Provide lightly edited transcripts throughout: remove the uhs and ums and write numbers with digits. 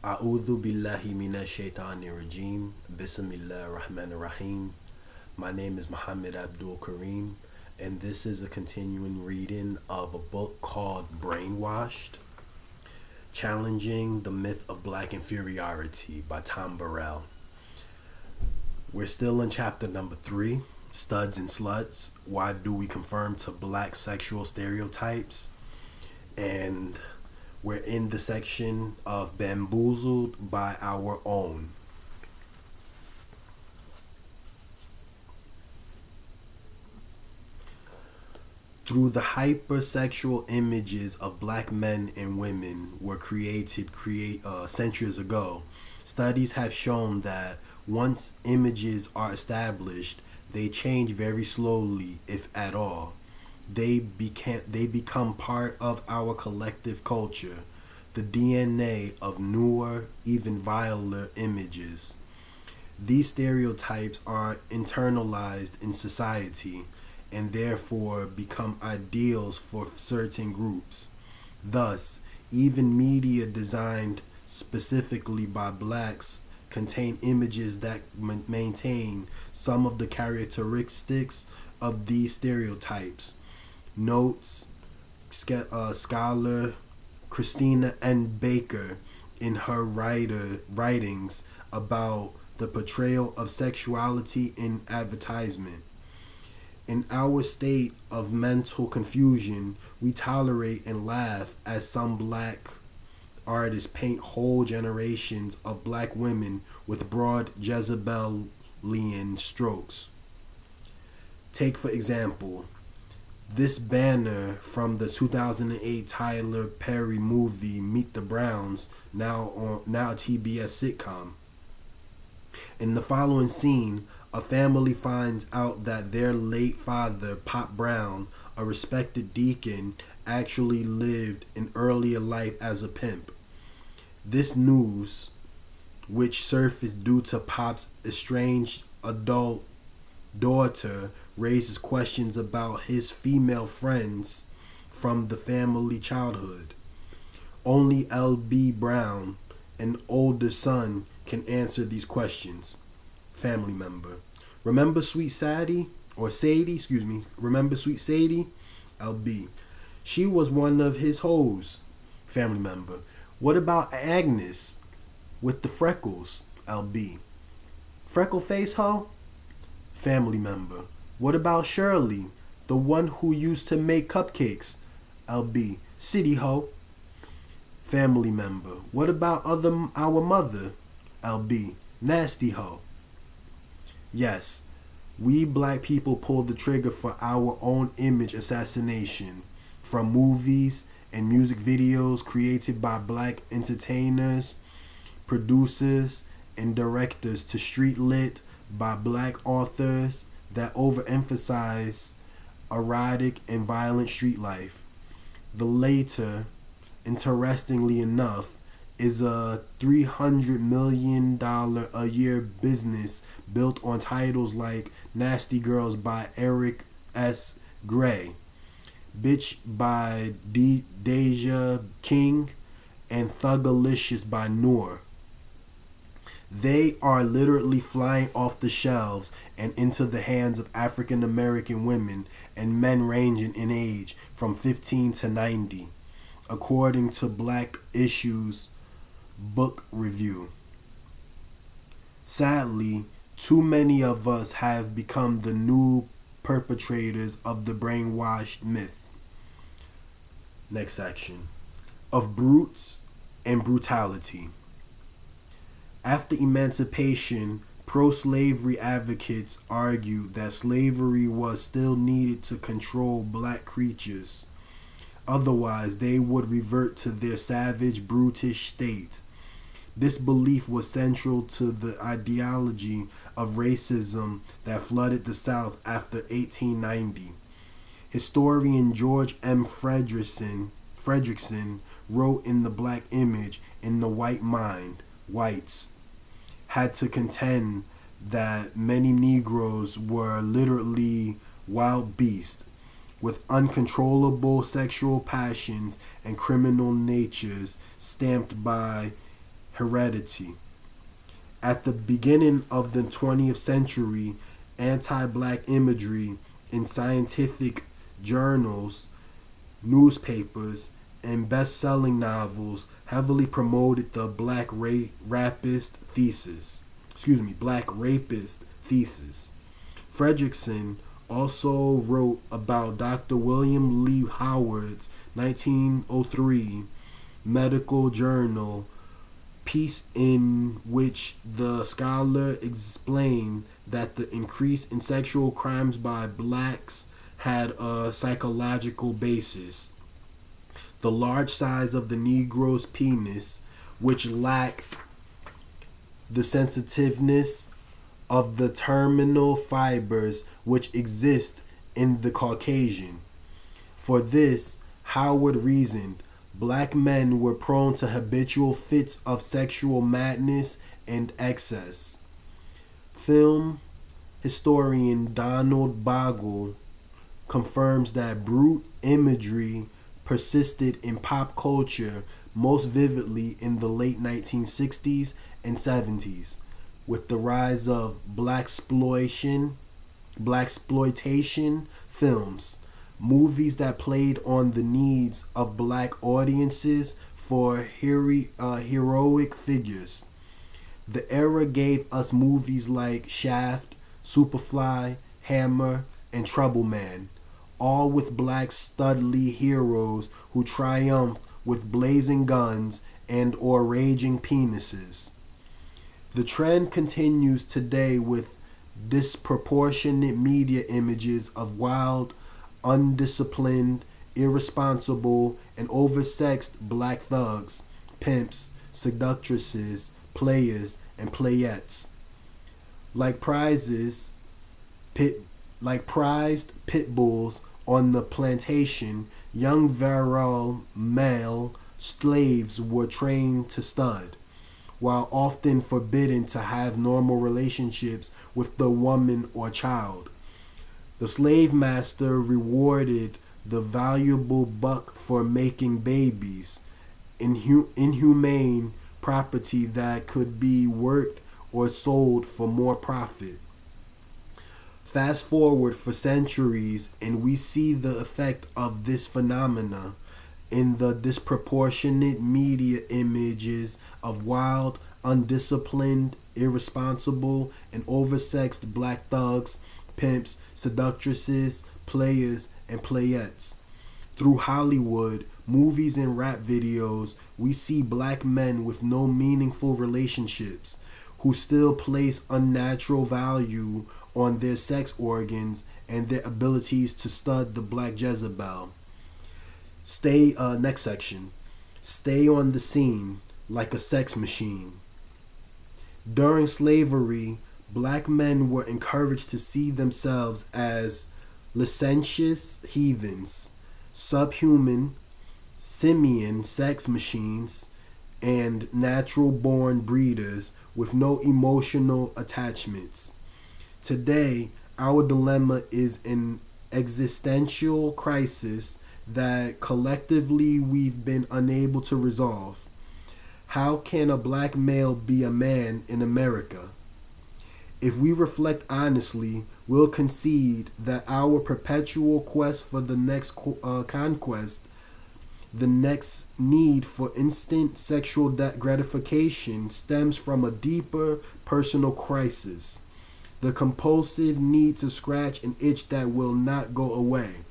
A'udhu billahi minash shaitani rajim. Bismillah ar-Rahman ar-Rahim. My name is Muhammad Abdul-Kareem, and this is a continuing reading of a book called Brainwashed, Challenging the Myth of Black Inferiority by Tom Burrell. We're still in chapter number 3, Studs and Sluts. Why do we conform to black sexual stereotypes? And we're in the section of Bamboozled by Our Own. Through the hypersexual images of black men and women were created centuries ago, studies have shown that once images are established, they change very slowly, if at all. They become part of our collective culture, the DNA of newer, even viler images. These stereotypes are internalized in society and therefore become ideals for certain groups. Thus, even media designed specifically by blacks contain images that maintain some of the characteristics of these stereotypes. Notes scholar Christina N. Baker in her writings about the portrayal of sexuality in advertisement. In our state of mental confusion, we tolerate and laugh as some black artists paint whole generations of black women with broad Jezebelian strokes. Take, for example, this banner from the 2008 Tyler Perry movie Meet the Browns, now a TBS sitcom. In the following scene, a family finds out that their late father, Pop Brown, a respected deacon, actually lived an earlier life as a pimp. This news, which surfaced due to Pop's estranged adult daughter, raises questions about his female friends from the family childhood. Only L.B. Brown, an older son, can answer these questions. Family member: remember Sweet Sadie? Or Sadie, excuse me. Remember Sweet Sadie? L.B. She was one of his hoes. Family member: what about Agnes with the freckles? L.B. Freckle face hoe? Family member: what about Shirley, the one who used to make cupcakes? L.B. City hoe. Family member: what about our mother? L.B. Nasty hoe. Yes, we black people pull the trigger for our own image assassination, from movies and music videos created by black entertainers, producers, and directors to street lit by black authors that overemphasize erotic and violent street life. The later, interestingly enough, is a $300 million a year business built on titles like Nasty Girls by Eric S. Gray, Bitch by Deja King, and Thugalicious by Noor. They are literally flying off the shelves and into the hands of African American women and men ranging in age from 15 to 90, according to Black Issues Book Review. Sadly, too many of us have become the new perpetrators of the brainwashed myth. Next section. Of brutes and brutality. After emancipation, pro-slavery advocates argued that slavery was still needed to control black creatures. Otherwise, they would revert to their savage, brutish state. This belief was central to the ideology of racism that flooded the South after 1890. Historian George M. Fredrickson wrote in The Black Image, in the White Mind, whites had to contend that many Negroes were literally wild beasts with uncontrollable sexual passions and criminal natures stamped by Heredity. At the beginning of the 20th century, anti-black imagery in scientific journals, newspapers, and best-selling novels heavily promoted the black rapist thesis. Fredrickson also wrote about Dr. William Lee Howard's 1903 medical journal piece, in which the scholar explained that the increase in sexual crimes by blacks had a psychological basis. The large size of the Negro's penis, which lacked the sensitiveness of the terminal fibers which exist in the Caucasian. For this, Howard reasoned, black men were prone to habitual fits of sexual madness and excess. Film historian Donald Bogle confirms that brute imagery persisted in pop culture most vividly in the late 1960s and 70s, with the rise of blaxploitation films, movies that played on the needs of black audiences for heroic figures. The era gave us movies like Shaft, Superfly, Hammer, and Trouble Man, all with black studly heroes who triumph with blazing guns and or raging penises. The trend continues today with disproportionate media images of wild, undisciplined, irresponsible, and oversexed black thugs, pimps, seductresses, players, and playettes. Like prized pit bulls on the plantation, young virile male slaves were trained to stud, while often forbidden to have normal relationships with the woman or child. The slave master rewarded the valuable buck for making babies, inhumane property that could be worked or sold for more profit. Fast forward for centuries, and we see the effect of this phenomena in the disproportionate media images of wild, undisciplined, irresponsible, and oversexed black thugs, pimps, seductresses, players, and playettes. Through Hollywood, movies, and rap videos, we see black men with no meaningful relationships who still place unnatural value on their sex organs and their abilities to stud the black Jezebel. Next section. Stay on the scene like a sex machine. During slavery, black men were encouraged to see themselves as licentious heathens, subhuman, simian sex machines, and natural-born breeders with no emotional attachments. Today, our dilemma is an existential crisis that collectively we've been unable to resolve. How can a black male be a man in America? If we reflect honestly, we'll concede that our perpetual quest for the next conquest, the next need for instant sexual gratification, stems from a deeper personal crisis. The compulsive need to scratch an itch that will not go away.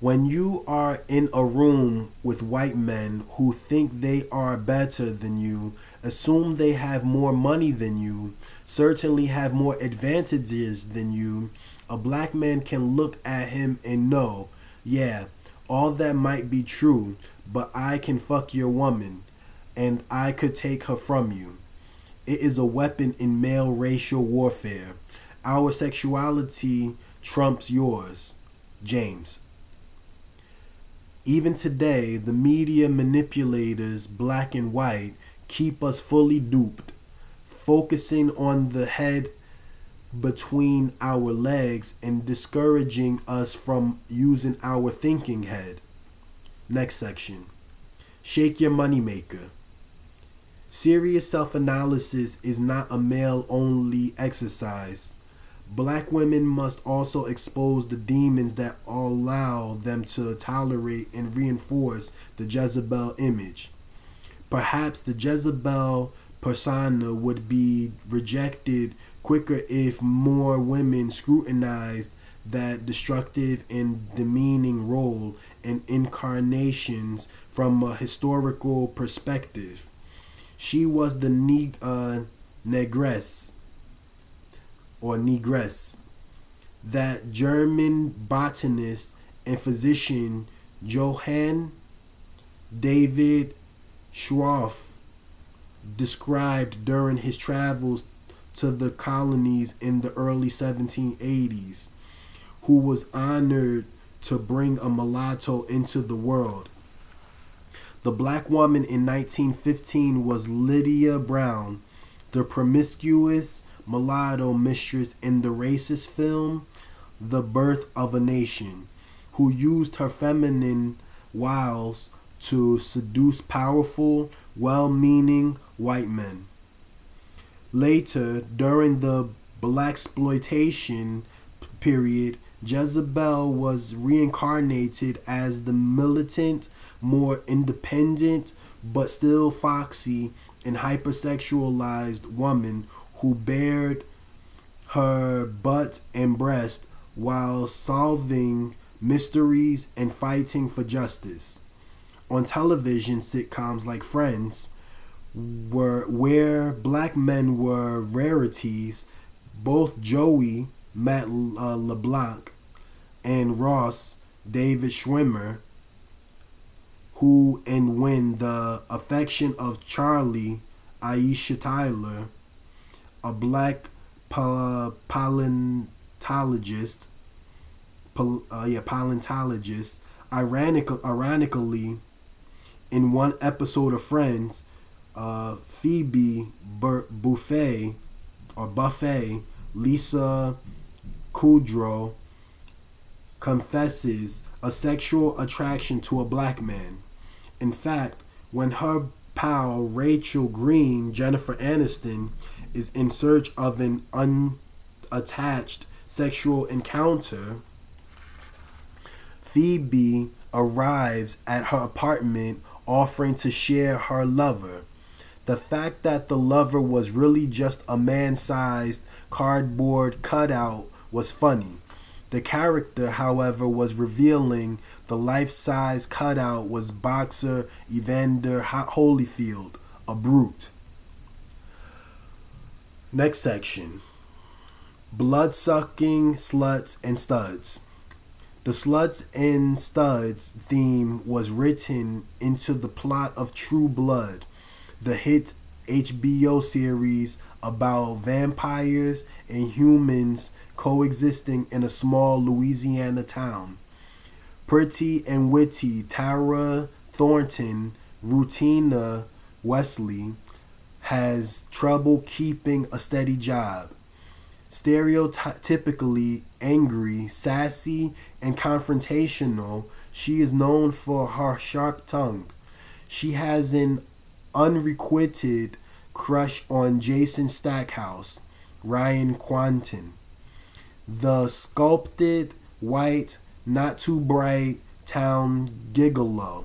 When you are in a room with white men who think they are better than you, assume they have more money than you, certainly have more advantages than you, a black man can look at him and know, yeah, all that might be true, but I can fuck your woman, and I could take her from you. It is a weapon in male racial warfare. Our sexuality trumps yours. James. Even today, the media manipulators, black and white, keep us fully duped, focusing on the head between our legs and discouraging us from using our thinking head. Next section. Shake your moneymaker. Serious self analysis is not a male only exercise. Black women must also expose the demons that allow them to tolerate and reinforce the Jezebel image. Perhaps the Jezebel persona would be rejected quicker if more women scrutinized that destructive and demeaning role and incarnations from a historical perspective. She was the negress or negress that German botanist and physician Johann David Schroff described during his travels to the colonies in the early 1780s, who was honored to bring a mulatto into the world. The black woman in 1915 was Lydia Brown, the promiscuous mulatto mistress in the racist film The Birth of a Nation, who used her feminine wiles to seduce powerful, well-meaning white men. Later, during the blaxploitation period, Jezebel was reincarnated as the militant, more independent, but still foxy and hypersexualized woman who bared her butt and breast while solving mysteries and fighting for justice. On television, sitcoms like Friends, where black men were rarities, both Joey, Matt LeBlanc, and Ross, David Schwimmer, who and when the affection of Charlie, Aisha Tyler, a black paleontologist, ironically, in one episode of Friends, Phoebe Buffet, Lisa Kudrow, confesses a sexual attraction to a black man. In fact, when her pal Rachel Green, Jennifer Aniston, is in search of an unattached sexual encounter, Phoebe arrives at her apartment offering to share her lover. The fact that the lover was really just a man-sized cardboard cutout was funny. The character, however, was revealing the life-size cutout was boxer Evander Holyfield, a brute. Next section. Blood-sucking sluts and studs. The sluts and studs theme was written into the plot of True Blood, the hit HBO series about vampires and humans coexisting in a small Louisiana town. Pretty and witty Tara Thornton, Rutina Wesley, has trouble keeping a steady job. Stereotypically angry, sassy, and confrontational, she is known for her sharp tongue. She has an unrequited crush on Jason Stackhouse, Ryan Quanten, the sculpted, white, not too bright town gigolo.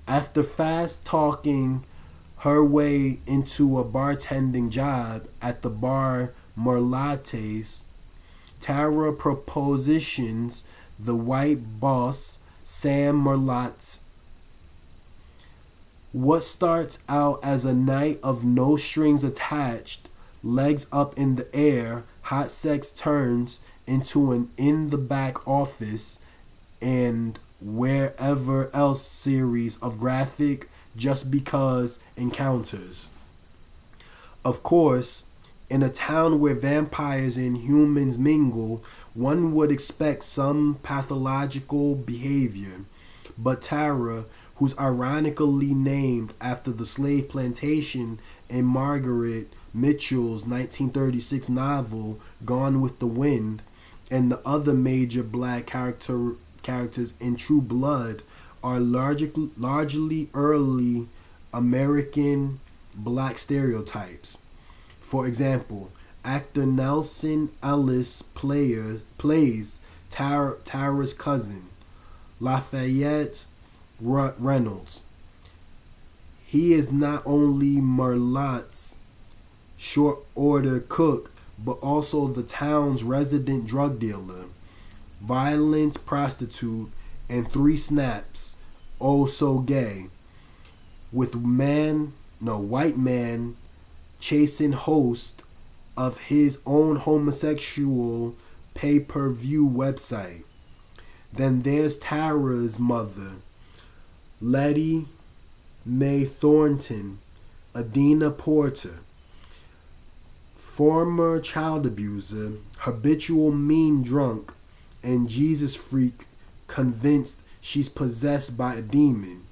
After fast talking her way into a bartending job at the bar Merlates, Tara propositions the white boss, Sam Merlat. What starts out as a night of no strings attached, legs up in the air, hot sex turns into an in the back office and wherever else series of graphic just because encounters. Of course, in a town where vampires and humans mingle, one would expect some pathological behavior. But Tara, who's ironically named after the slave plantation in Margaret Mitchell's 1936 novel Gone with the Wind, and the other major black characters in True Blood, are largely early American black stereotypes. For example, actor Nelson Ellis plays Tara's cousin, Lafayette Reynolds. He is not only Merlot's short order cook, but also the town's resident drug dealer, violent prostitute, and three snaps, oh so gay, with white man chasing host of his own homosexual pay-per-view website. Then there's Tara's mother, Letty Mae Thornton, Adina Porter, former child abuser, habitual mean drunk, and Jesus freak convinced she's possessed by a demon.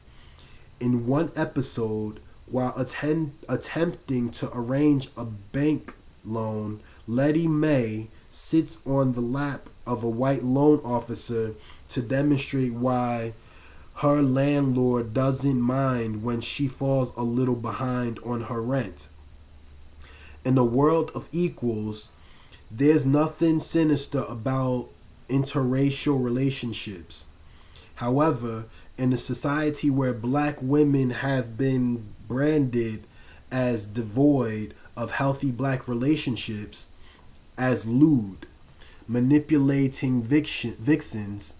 In one episode, while attempting to arrange a bank loan, Letty Mae sits on the lap of a white loan officer to demonstrate why her landlord doesn't mind when she falls a little behind on her rent. In a world of equals, there's nothing sinister about interracial relationships. However, in a society where black women have been branded as devoid of healthy black relationships, as lewd, manipulating vixens,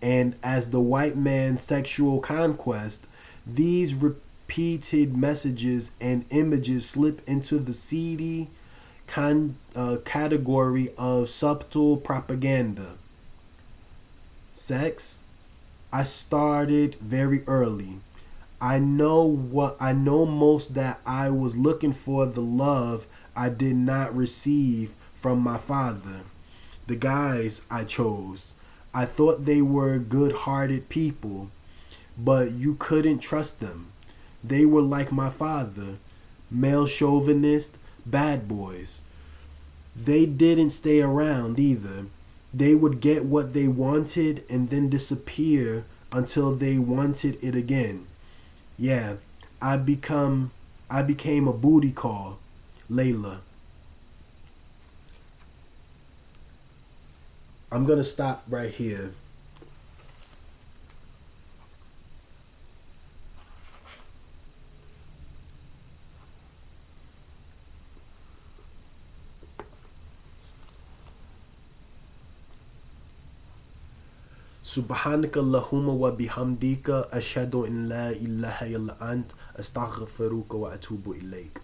and as the white man's sexual conquest, these repeated messages and images slip into the seedy category of subtle propaganda. Sex? I started very early. I know most that I was looking for the love I did not receive from my father. The guys I chose, I thought they were good-hearted people, but you couldn't trust them. They were like my father, male chauvinist, bad boys. They didn't stay around either. They would get what they wanted and then disappear until they wanted it again. Yeah, I became a booty call, Layla. I'm gonna stop right here. سبحانك اللهم وبحمدك أشهد أن لا إله إلا أنت أستغفرك وأتوب إليك.